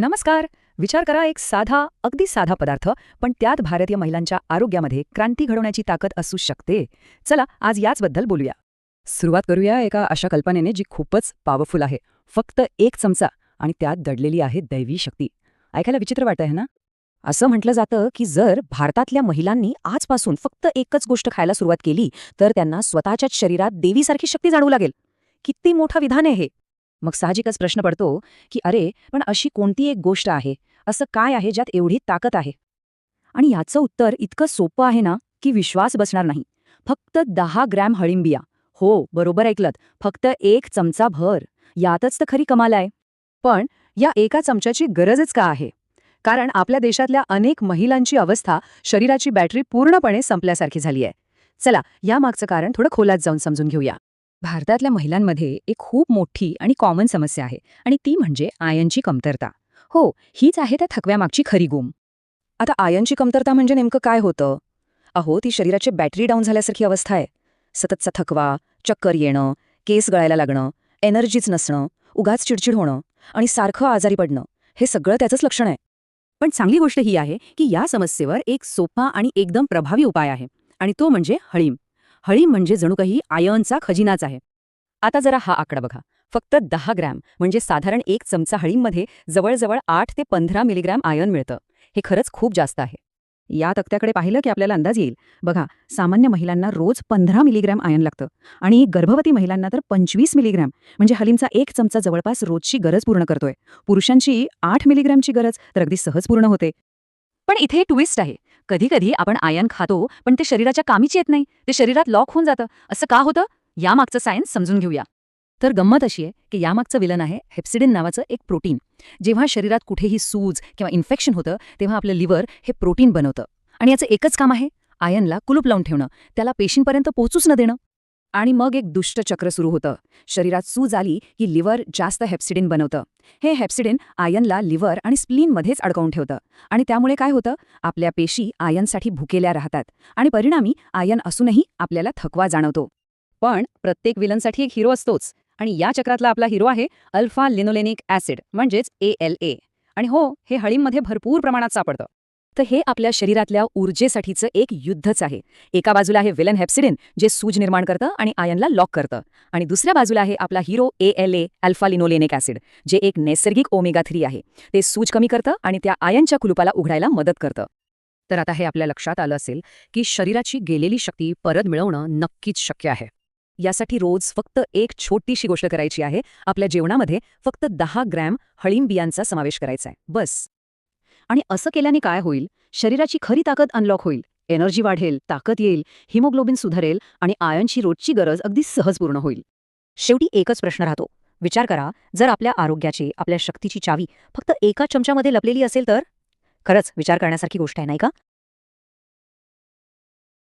नमस्कार. विचार करा, एक साधा, अगदी साधा पदार्थ, पण त्यात भारतीय महिलांच्या आरोग्यामध्ये क्रांती घडवण्याची ताकद असू शकते. चला आज याचबद्दल बोलूया. सुरुवात करूया एका अशा कल्पनेने जी खूपच पॉवरफुल आहे. फक्त एक चमचा आणि त्यात दडलेली आहे दैवी शक्ती. ऐकायला विचित्र वाटत आहे ना? असं म्हटलं जातं की जर भारतातल्या महिलांनी आजपासून फक्त एकच गोष्ट खायला सुरुवात केली तर त्यांना स्वतःच्याच शरीरात देवीसारखी शक्ती जाणवू लागेल. किती मोठं विधान आहे हे. मग साहजिकच प्रश्न पडतो की अरे, पण अशी कोणती एक गोष्ट आहे, असं काय आहे ज्यात एवढी ताकद आहे? आणि याचं उत्तर इतकं सोपं आहे ना की विश्वास बसणार नाही. फक्त 10 ग्रॅम हळिंबिया. हो, बरोबर ऐकलत. फक्त एक चमचा भर. यातच तर खरी कमाल आहे. पण या एका चमच्याची गरजच का आहे? कारण आपल्या देशातल्या अनेक महिलांची अवस्था, शरीराची बॅटरी पूर्णपणे संपल्यासारखी झाली आहे. चला यामागचं कारण थोडं खोलात जाऊन समजून घेऊया. भारतातल्या महिलांमध्ये एक खूप मोठी आणि कॉमन समस्या आहे आणि ती म्हणजे आयनची कमतरता. हो, हीच आहे त्या थकव्यामागची खरी गुम. आता आयनची कमतरता म्हणजे नेमकं काय होतं? अहो, ती शरीराची बॅटरी डाऊन झाल्यासारखी अवस्था आहे. सततचा थकवा, चक्कर येणं, केस गळायला लागणं, एनर्जीच नसणं, उगाच चिडचिड होणं आणि सारखं आजारी पडणं, हे सगळं त्याचंच लक्षण आहे. पण चांगली गोष्ट ही आहे की या समस्येवर एक सोपा आणि एकदम प्रभावी उपाय आहे, आणि तो म्हणजे हळीम. हळीम म्हणजे जणू काही आयर्नचा खजिनाच आहे. आता जरा हा आकडा बघा. फक्त 10 ग्रॅम म्हणजे साधारण एक चमचा हळीममध्ये जवळजवळ 8 ते 15 मिलीग्रॅम आयर्न मिळतं. हे खरंच खूप जास्त आहे. या तक्त्याकडे पाहिलं की आपल्याला अंदाज येईल. बघा, सामान्य महिलांना रोज 15 मिलीग्रॅम आयर्न लागतं आणि गर्भवती महिलांना तर 25 मिलीग्रॅम. म्हणजे हलीमचा एक चमचा जवळपास रोजची गरज पूर्ण करतोय. पुरुषांची 8 मिलीग्रॅमची गरज तर अगदी सहज पूर्ण होते. पण इथे ट्विस्ट आहे. कधी कधी आपण आयर्न खातो पण ते शरीराच्या कामीच येत नाही. ते शरीरात लॉक होऊन जातं. असं का होतं? यामागचं सायन्स समजून घेऊया. तर गंमत अशी आहे की यामागचं विलन आहे हेप्सिडिन नावाचं एक प्रोटीन. जेव्हा शरीरात कुठेही सूज किंवा इन्फेक्शन होतं तेव्हा आपलं लिव्हर हे प्रोटीन बनवतं. आणि याचं एकच काम आहे, आयनला कुलूप लावून ठेवणं, त्याला पेशींपर्यंत पोहोचूच न देणं. आणि मग एक दुष्ट चक्र सुरू होतं. शरीरात सूज आली की लिव्हर जास्त हेप्सिडिन बनवतं. हे हेप्सिडिन आयनला लिव्हर आणि स्प्लीनमध्येच अडकवून ठेवतं. आणि त्यामुळे काय होतं? आपल्या पेशी आयनसाठी भुकेल्या राहतात आणि परिणामी आयन असूनही आपल्याला थकवा जाणवतो. पण प्रत्येक विलनसाठी एक हिरो असतोच. आणि या चक्रातला आपला हिरो आहे अल्फा लिनोलेनिक ऍसिड, म्हणजेच ALA. आणि हो, हे हळीमध्ये भरपूर प्रमाणात सापडतं. तर हे आपल्या शरीरातल्या ऊर्जेसाठीचं एक युद्धच आहे. एका बाजूला आहे विलन हेप्सिडिन, जे सूज निर्माण करतं आणि आयनला लॉक करतं. आणि दुसऱ्या बाजूला आहे आपला hero ALA, alpha linolenic acid, जे एक नैसर्गिक ओमेगा 3 आहे. ते सूज कमी करतं आणि त्या आयनच्या कुलुपाला उघडायला मदत करतं. तर आता हे आपल्या लक्षात आलं असेल की शरीराची गेलेली शक्ती परत मिळवणं नक्कीच शक्य आहे. यासाठी रोज फक्त एक छोटीशी गोष्ट करायची आहे. आपल्या जेवणामध्ये फक्त 10 ग्रॅम हळीम बियांचा समावेश करायचा आहे, बस. आणि असं केल्याने काय होईल? शरीराची खरी ताकद अनलॉक होईल. एनर्जी वाढेल, ताकद येईल, हिमोग्लोबिन सुधारेल आणि आयर्नची रोजची गरज अगदी सहज पूर्ण होईल. शेवटी एकच प्रश्न राहतो. विचार करा, जर आपल्या आरोग्याची, आपल्या शक्तीची चावी फक्त एका चमच्यामध्ये लपलेली असेल तर? खरंच विचार करण्यासारखी गोष्ट आहे, नाही का?